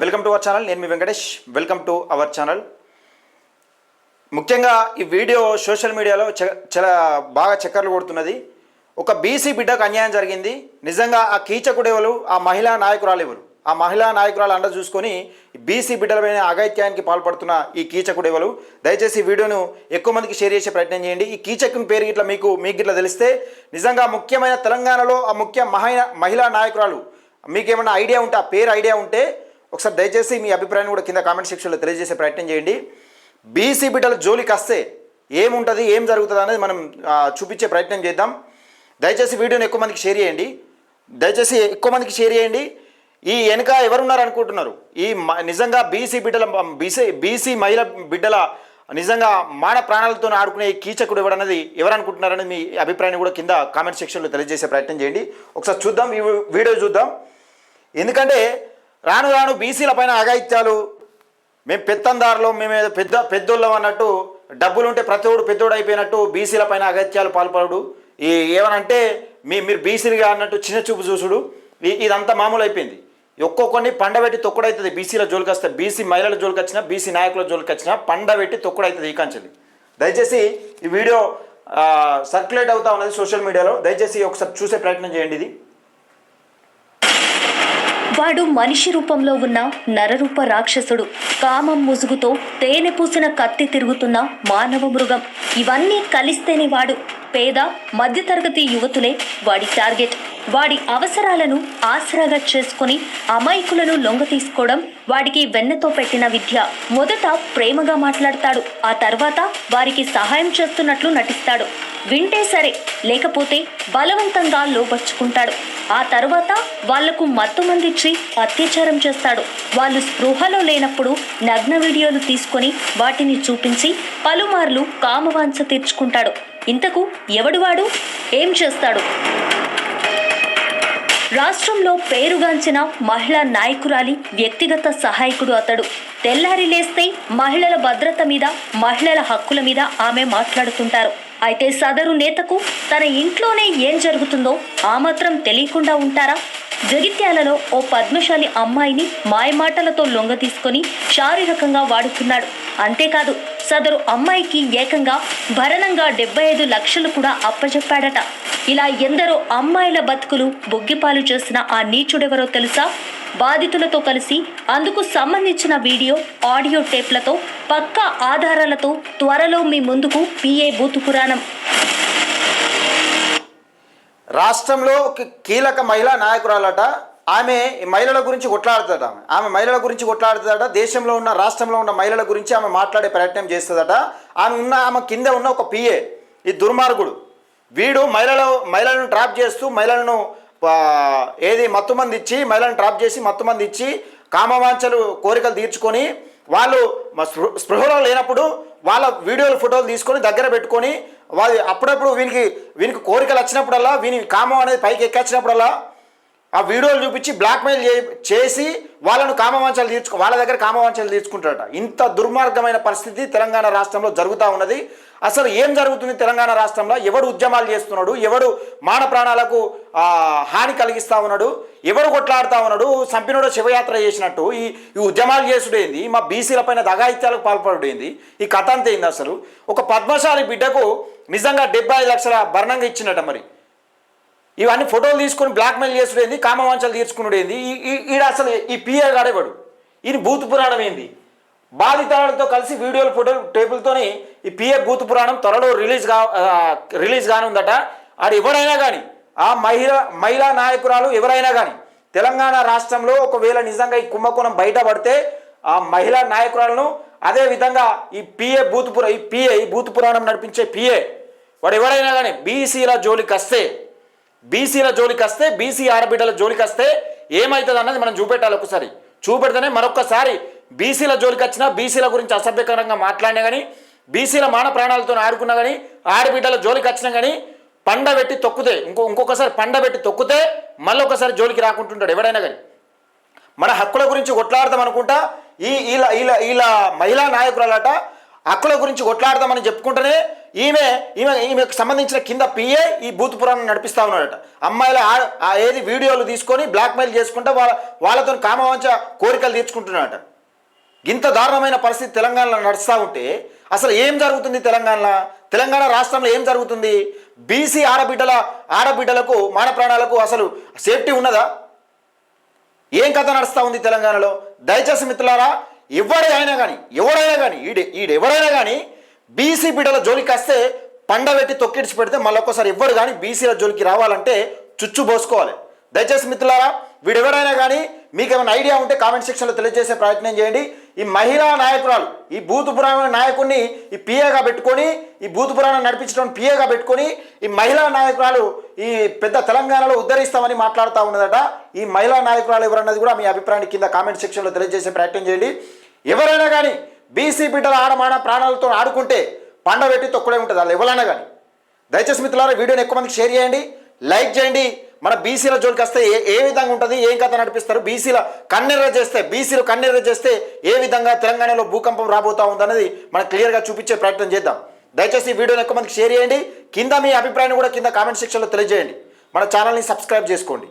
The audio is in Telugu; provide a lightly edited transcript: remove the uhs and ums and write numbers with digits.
Welcome to our channel. నేను మీ Venkatesh. Welcome to our channel. ముఖ్యంగా ఈ వీడియో సోషల్ మీడియాలో చాలా బాగా చక్కర్లు కొడుతున్నది. ఒక బీసీ బిడ్డకు అన్యాయం జరిగింది. నిజంగా ఆ కీచకుడు ఎవరు, ఆ మహిళా నాయకురాలు ఎవరు, ఆ మహిళా నాయకురాలు అండ చూసుకొని బీసీ బిడ్డలపైన అఘాయిత్యానికి పాల్పడుతున్న ఈ కీచకుడు ఎవరు. దయచేసి ఈ వీడియోను ఎక్కువ మందికి షేర్ చేసే ప్రయత్నం చేయండి. ఈ కీచకుని పేరు ఇట్లా మీకు ఇట్లా తెలిస్తే నిజంగా ముఖ్యమైన తెలంగాణలో ఆ ముఖ్య మహిళా నాయకురాలు మీకేమైనా ఐడియా ఉంటే, ఆ పేరు ఐడియా ఉంటే ఒకసారి దయచేసి మీ అభిప్రాయాన్ని కూడా కింద కామెంట్ సెక్షన్లో తెలియజేసే ప్రయత్నం చేయండి. బీసీ బిడ్డల జోలికి వస్తే ఏముంటుంది, ఏం జరుగుతుంది అనేది మనం చూపించే ప్రయత్నం చేద్దాం. దయచేసి వీడియోని ఎక్కువ మందికి షేర్ చేయండి. ఈ వెనుక ఎవరున్నారు అనుకుంటున్నారు? ఈ నిజంగా బీసీ మహిళ బిడ్డల నిజంగా మాన ప్రాణాలతో ఆడుకునే ఈ కీచకుడు ఎవరన్నది ఎవరు అనుకుంటున్నారనేది మీ అభిప్రాయాన్ని కూడా కింద కామెంట్ సెక్షన్లో తెలియజేసే ప్రయత్నం చేయండి. ఒకసారి చూద్దాం, ఈ వీడియో చూద్దాం. ఎందుకంటే రాను రాను బీసీల పైన అఘాయిత్యాలు, మేము పెత్తందారులు, మేము పెద్దోళ్ళం అన్నట్టు, డబ్బులుంటే ప్రతివాడు పెద్దోడు అయిపోయినట్టు బీసీల పైన అఘాయిత్యాలు పాల్పడు, ఏమనంటే మీరు బీసీలుగా అన్నట్టు చిన్న చూపు చూసుడు, ఇదంతా మామూలు అయిపోయింది. ఒక్కొక్కరిని పండబెట్టి తొక్కుడవుతుంది. బీసీల జోలికి వస్తే, బీసీ మహిళల జోలికి వచ్చినా, బీసీ నాయకుల జోలికి వచ్చినా పండబెట్టి తొక్కుడవుతుంది ఈ కాంచెల్లి. దయచేసి ఈ వీడియో సర్క్యులేట్ అవుతా ఉన్నది సోషల్ మీడియాలో. దయచేసి ఒకసారి చూసే ప్రయత్నం చేయండి. ఇది వాడు మనిషి రూపంలో ఉన్న నరరూప రాక్షసుడు, కామం ముసుగుతో తేనె పూసిన కత్తి తిరుగుతున్న మానవ మృగం. ఇవన్నీ కలిస్తేనే వాడు. పేద మధ్యతరగతి యువతులే వాడి టార్గెట్. వాడి అవసరాలను ఆసరాగా చేసుకుని అమాయకులను లొంగ తీసుకోవడం వాడికి వెన్నతో పెట్టిన విద్య. మొదట ప్రేమగా మాట్లాడతాడు, ఆ తర్వాత వారికి సహాయం చేస్తున్నట్లు నటిస్తాడు. వింటే సరే, లేకపోతే బలవంతంగా లోపరుచుకుంటాడు. ఆ తర్వాత వాళ్లకు మత్తుమందిచ్చి అత్యాచారం చేస్తాడు. వాళ్ళు స్పృహలో లేనప్పుడు నగ్న వీడియోలు తీసుకొని వాటిని చూపించి పలుమార్లు కామవాంఛ తీర్చుకుంటాడు. ఇంతకు ఎవడు వాడు, ఏం చేస్తాడు? రాష్ట్రంలో పేరుగాంచిన మహిళా నాయకురాలి వ్యక్తిగత సహాయకుడు అతడు. తెల్లారి లేస్తే మహిళల భద్రత మీద, మహిళల హక్కుల మీద ఆమె మాట్లాడుతుంటారు. అయితే సదరు నేతకు తన ఇంట్లోనే ఏం జరుగుతుందో ఆ మాత్రం తెలియకుండా ఉంటారా? జగిత్యాలలో ఓ పద్మశాలి అమ్మాయిని మాయమాటలతో లొంగ తీసుకొని శారీరకంగా వాడుతున్నాడు. అంతేకాదు, సదరు అమ్మాయికి ఏకంగా భరణంగా 75 లక్షలు కూడా అప్పచెప్పాడట. ఇలా ఎందరో అమ్మాయిల బతుకులు బొగ్గిపాలు చేసిన ఆ నీచుడెవరో తెలుసా? బాధితులతో కలిసి అందుకు సంబంధించిన వీడియో, ఆడియో టేప్లతో, పక్కా ఆధారాలతో త్వరలో మీ ముందుకు పిఏ బూతు పురాణం. రాష్ట్రంలో కీలక మహిళా నాయకురాలట. ఆమె మహిళల గురించి కొట్లాడుతుందట. దేశంలో ఉన్న, రాష్ట్రంలో ఉన్న మహిళల గురించి ఆమె మాట్లాడే ప్రయత్నం చేస్తుందట. ఆమె కింద ఉన్న ఒక పిఏ, ఈ దుర్మార్గుడు వీడు మహిళలను ట్రాప్ చేస్తూ, మహిళలను మత్తుమంది ఇచ్చి కామవాంఛలు కోరికలు తీర్చుకొని, వాళ్ళు స్పృహలో లేనప్పుడు వాళ్ళ వీడియోలు, ఫోటోలు తీసుకొని దగ్గర పెట్టుకొని, వాళ్ళు అప్పుడప్పుడు వీనికి కోరికలు వచ్చినప్పుడల్లా, వీని కామం అనేది పైకి ఎక్కిచ్చినప్పుడల్లా ఆ వీడియోలు చూపించి బ్లాక్మెయిల్ చేసి వాళ్ళ దగ్గర కామవాంఛలు తీర్చుకుంటారట. ఇంత దుర్మార్గమైన పరిస్థితి తెలంగాణ రాష్ట్రంలో జరుగుతూ ఉన్నది. అసలు ఏం జరుగుతుంది తెలంగాణ రాష్ట్రంలో? ఎవడు ఉద్యమాలు చేస్తున్నాడు? ఎవడు మాన ప్రాణాలకు హాని కలిగిస్తూ ఉన్నాడు? ఎవడు కొట్లాడుతూ ఉన్నాడు? సంపినోడు శివయాత్ర చేసినట్టు ఈ ఉద్యమాలు చేసుడేంది? మా బీసీల పైన అఘాయిత్యాలకు పాల్పడుడేంది? ఈ కథ అంత ఏంది అసలు? ఒక పద్మశాలి బిడ్డకు నిజంగా 75 లక్షల భరణంగా ఇచ్చినట్ట. మరి ఇవన్నీ ఫోటోలు తీసుకొని బ్లాక్మెయిల్ చేసుడేంది? కామవాంఛలు తీర్చుకున్నాడేంది? ఈడ అసలు ఈ పిఏ గాడేవాడు. ఈయన బూతు పురాణం ఏంది? బాధితులతో కలిసి వీడియోలు, ఫోటోలు, టేపులతోని ఈ పిఏ బూతు పురాణం త్వరలో రిలీజ్ కానుందట. ఆడు ఎవరైనా కానీ, ఆ మహిళా నాయకురాలు ఎవరైనా కానీ తెలంగాణ రాష్ట్రంలో ఒకవేళ నిజంగా ఈ కుంభకోణం బయటపడితే ఆ మహిళా నాయకురాలను, అదేవిధంగా ఈ బూతు పురాణం నడిపించే పిఏ వాడు ఎవరైనా కానీ బీసీల జోలికి వస్తే, బీసీ ఆడబిడ్డల జోలికి వస్తే ఏమవుతుంది అన్నది మనం చూపెట్టాలి. ఒకసారి చూపెడితేనే మరొక్కసారి బీసీల జోలికి వచ్చినా, బీసీల గురించి అసభ్యకరంగా మాట్లాడినా కానీ, బీసీల మాన ప్రాణాలతో ఆడుకున్నా కానీ, ఆడబిడ్డల జోలికి వచ్చినా కానీ పండబెట్టి తొక్కితే, ఇంకొకసారి పండబెట్టి తొక్కితే మళ్ళీ ఒకసారి జోలికి రాకుంటుంటాడు ఎవడైనా కానీ. మన హక్కుల గురించి కొట్లాడదాం అనుకుంటా ఇలా మహిళా నాయకురాలట హక్కుల గురించి కొట్లాడదామని చెప్పుకుంటేనే ఈమెకు సంబంధించిన కింద పిఏ ఈ బూత్ పురాణం నడిపిస్తూ ఉన్నాడట. అమ్మాయిల ఏది వీడియోలు తీసుకొని బ్లాక్మెయిల్ చేసుకుంటే వాళ్ళతో కామవాంఛ కోరికలు తీర్చుకుంటున్నాడట. ఇంత దారుణమైన పరిస్థితి తెలంగాణలో నడుస్తూ ఉంటే అసలు ఏం జరుగుతుంది? తెలంగాణ రాష్ట్రంలో ఏం జరుగుతుంది? బీసీ ఆడబిడ్డలకు మాన ప్రాణాలకు అసలు సేఫ్టీ ఉన్నదా? ఏం కథ నడుస్తూ ఉంది తెలంగాణలో? దయచేసి మిత్రులారా, ఎవరైనా కానీ బీసీ బిడ్డల జోలికి వస్తే పండబెట్టి తొక్కిడిచి పెడితే మళ్ళొక్కసారి ఎవ్వరు కానీ బీసీల జోలికి రావాలంటే చుచ్చు పోసుకోవాలి. దయచేసి మిత్రులారా, వీడెవరైనా కానీ మీకు ఏమైనా ఐడియా ఉంటే కామెంట్ సెక్షన్లో తెలియజేసే ప్రయత్నం చేయండి. ఈ మహిళా నాయకురాలు, ఈ బూత్ పురాణ నాయకుడిని ఈ పిఏగా పెట్టుకొని, ఈ బూత్ పురాణం నడిపించడం పిఏగా పెట్టుకొని ఈ మహిళా నాయకురాలు ఈ పెద్ద తెలంగాణలో ఉద్ధరిస్తామని మాట్లాడుతూ ఉన్నదట. ఈ మహిళా నాయకురాలు ఎవరన్నది కూడా మీ అభిప్రాయాన్ని కింద కామెంట్ సెక్షన్లో తెలియజేసే ప్రయత్నం చేయండి. ఎవరైనా కానీ బీసీ బిడ్డల ఆడమాన ప్రాణాలతో ఆడుకుంటే పండబెట్టి తొక్కుడే ఉంటుంది వాళ్ళు ఎవరైనా కానీ. దయచేసి మిత్రులారా, వీడియోని ఎక్కువ మందికి షేర్ చేయండి, లైక్ చేయండి. మన బీసీల జోలికి వస్తే ఏ విధంగా ఉంటుంది, ఏం కథ నడిపిస్తారు, బీసీలు కన్నెర్ర చేస్తే ఏ విధంగా తెలంగాణలో భూకంపం రాబోతా ఉందన్నది మనం క్లియర్గా చూపించే ప్రయత్నం చేద్దాం. దయచేసి ఈ వీడియోని ఎక్కువ మందికి షేర్ చేయండి. కింద మీ అభిప్రాయాన్ని కూడా కింద కామెంట్ సెక్షన్లో తెలియజేయండి. మన ఛానల్ని సబ్స్క్రైబ్ చేసుకోండి.